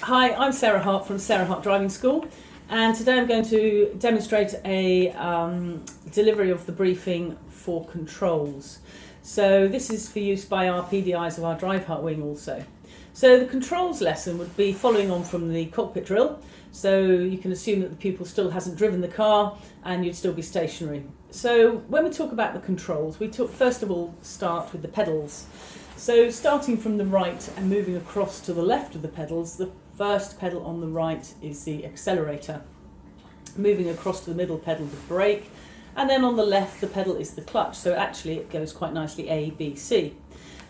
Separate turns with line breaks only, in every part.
Hi, I'm Sarah Hart from Sarah Hart Driving School, and today I'm going to demonstrate a delivery of the briefing for controls. So this is for use by our PDIs of our Drive Heart wing also. So the controls lesson would be following on from the cockpit drill, so you can assume that the pupil still hasn't driven the car and you'd still be stationary. So when we talk about the controls, we first of all start with the pedals. So starting from the right and moving across to the left of the pedals, the first pedal on the right is the accelerator. Moving across to the middle pedal, the brake, and then on the left the pedal is the clutch. So actually it goes quite nicely A, B, C.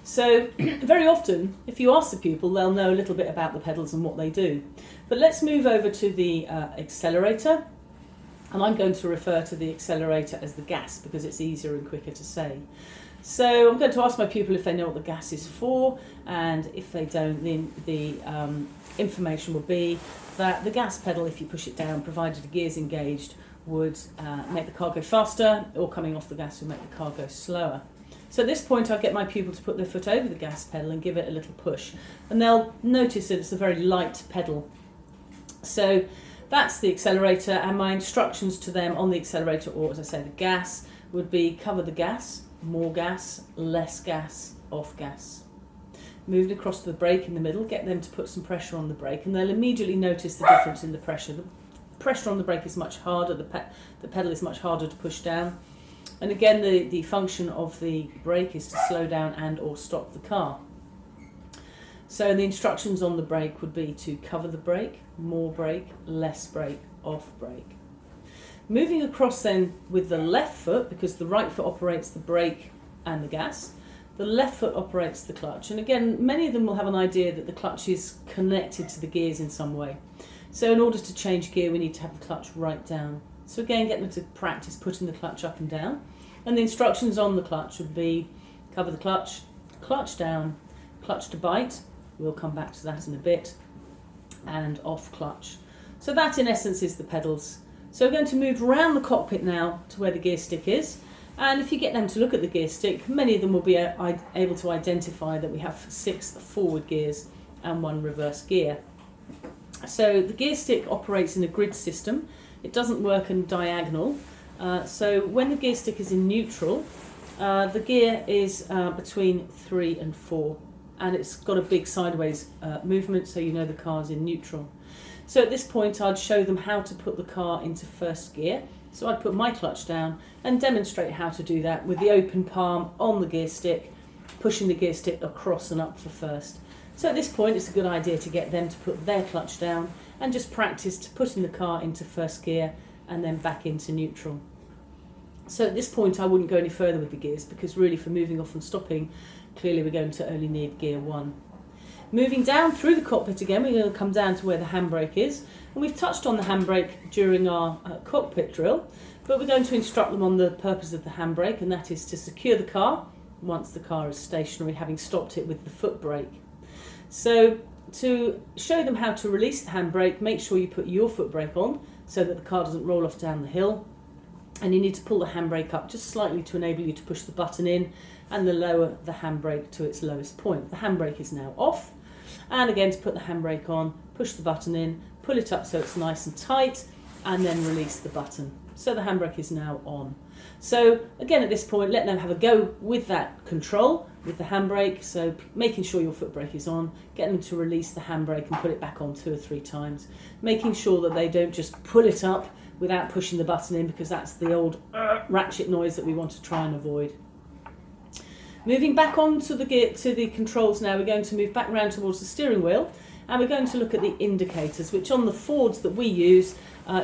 So very often if you ask the pupil, they'll know a little bit about the pedals and what they do. But let's move over to the accelerator, and I'm going to refer to the accelerator as the gas because it's easier and quicker to say. So I'm going to ask my pupil if they know what the gas is for, and if they don't, the information will be that the gas pedal, if you push it down, provided the gear's engaged, would make the car go faster, or coming off the gas would make the car go slower. So at this point I'll get my pupil to put their foot over the gas pedal and give it a little push, and they'll notice that it's a very light pedal. So that's the accelerator, and my instructions to them on the accelerator, or as I say the gas, would be cover the gas, more gas, less gas, off gas. Moving across to the brake in the middle, get them to put some pressure on the brake, and they'll immediately notice the difference in the pressure. The pressure on the brake is much harder, the pedal is much harder to push down. And again, the function of the brake is to slow down and or stop the car. So the instructions on the brake would be to cover the brake, more brake, less brake, off brake. Moving across then with the left foot, because the right foot operates the brake and the gas, the left foot operates the clutch. And again, many of them will have an idea that the clutch is connected to the gears in some way. So in order to change gear, we need to have the clutch right down. So again, get them to practice putting the clutch up and down. And the instructions on the clutch would be cover the clutch, clutch down, clutch to bite, we'll come back to that in a bit, and off clutch. So that in essence is the pedals. So we're going to move around the cockpit now to where the gear stick is, and if you get them to look at the gear stick, many of them will be able to identify that we have 6 forward gears and 1 reverse gear. So the gear stick operates in a grid system. It doesn't work in diagonal. So when the gear stick is in neutral, the gear is between 3 and 4, and it's got a big sideways movement, so you know the car's in neutral. So at this point I'd show them how to put the car into first gear. So I'd put my clutch down and demonstrate how to do that with the open palm on the gear stick, pushing the gear stick across and up for first. So at this point it's a good idea to get them to put their clutch down and just practice putting the car into first gear and then back into neutral. So at this point I wouldn't go any further with the gears, because really for moving off and stopping, clearly we're going to only need gear 1. Moving down through the cockpit again, we're going to come down to where the handbrake is, and we've touched on the handbrake during our cockpit drill, but we're going to instruct them on the purpose of the handbrake, and that is to secure the car once the car is stationary, having stopped it with the foot brake. So to show them how to release the handbrake, make sure you put your foot brake on so that the car doesn't roll off down the hill, and you need to pull the handbrake up just slightly to enable you to push the button in and lower the handbrake to its lowest point. The handbrake is now off, and again to put the handbrake on, push the button in, pull it up so it's nice and tight, and then release the button. So the handbrake is now on. So again at this point, let them have a go with that control, with the handbrake, so making sure your foot brake is on, get them to release the handbrake and put it back on 2 or 3 times, making sure that they don't just pull it up without pushing the button in, because that's the old ratchet noise that we want to try and avoid. Moving back on to the controls now, we're going to move back round towards the steering wheel, and we're going to look at the indicators, which on the Fords that we use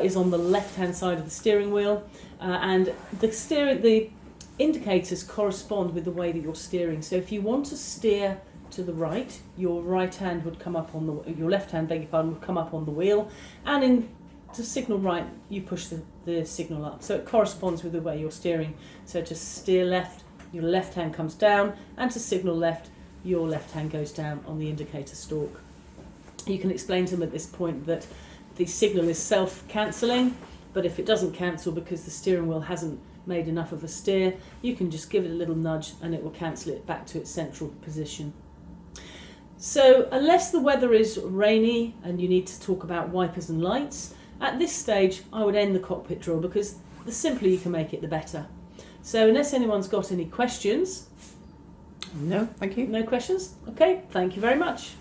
is on the left hand side of the steering wheel, and the indicators correspond with the way that you're steering. So if you want to steer to the right, your right hand would come up on your left hand, beg your pardon, would come up on the wheel, and to signal right you push the signal up. So it corresponds with the way you're steering. So to steer left, your left hand comes down, and to signal left, your left hand goes down on the indicator stalk. You can explain to them at this point that the signal is self-cancelling, but if it doesn't cancel because the steering wheel hasn't made enough of a steer, you can just give it a little nudge and it will cancel it back to its central position. So unless the weather is rainy and you need to talk about wipers and lights, at this stage I would end the cockpit drill, because the simpler you can make it, the better. So unless anyone's got any questions.
No, thank you.
No questions? Okay, thank you very much.